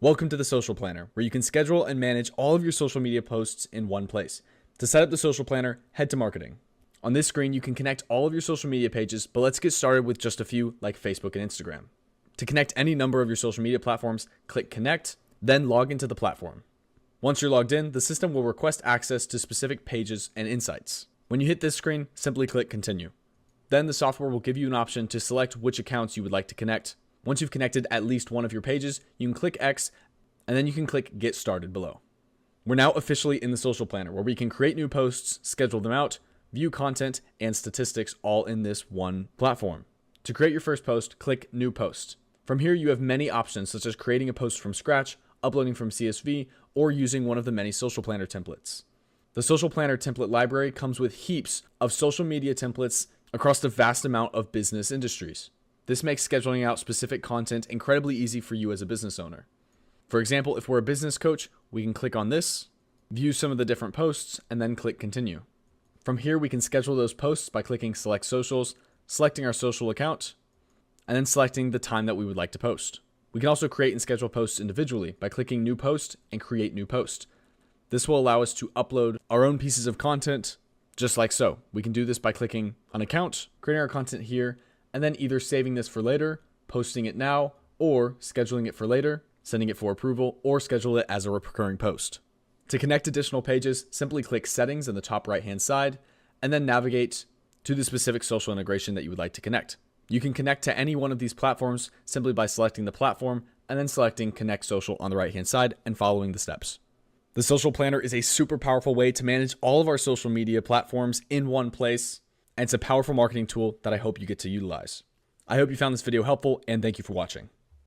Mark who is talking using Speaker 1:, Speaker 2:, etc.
Speaker 1: Welcome to the Social Planner, where you can schedule and manage all of your social media posts in one place. To set up the Social Planner, head to Marketing. On this screen, you can connect all of your social media pages, but let's get started with just a few like Facebook and Instagram. To connect any number of your social media platforms, click Connect, then log into the platform. Once you're logged in, the system will request access to specific pages and insights. When you hit this screen, simply click Continue. Then the software will give you an option to select which accounts you would like to connect. Once you've connected at least one of your pages, you can click X, and then you can click Get Started below. We're now officially in the Social Planner, where we can create new posts, schedule them out, view content, and statistics all in this one platform. To create your first post, click New Post. From here, you have many options, such as creating a post from scratch, uploading from CSV, or using one of the many Social Planner templates. The Social Planner template library comes with heaps of social media templates across the vast amount of business industries. This makes scheduling out specific content incredibly easy for you as a business owner. For example, if we're a business coach, we can click on this, view some of the different posts, and then click Continue. From here, we can schedule those posts by clicking Select Socials, selecting our social account, and then selecting the time that we would like to post. We can also create and schedule posts individually by clicking New Post and Create New Post. This will allow us to upload our own pieces of content just like so. We can do this by clicking on Account, creating our content here, and then either saving this for later, posting it now, or scheduling it for later, sending it for approval, or schedule it as a recurring post. To connect additional pages, simply click Settings in the top right-hand side, and then navigate to the specific social integration that you would like to connect. You can connect to any one of these platforms simply by selecting the platform and then selecting Connect Social on the right-hand side and following the steps. The Social Planner is a super powerful way to manage all of our social media platforms in one place, and it's a powerful marketing tool that I hope you get to utilize. I hope you found this video helpful, and thank you for watching.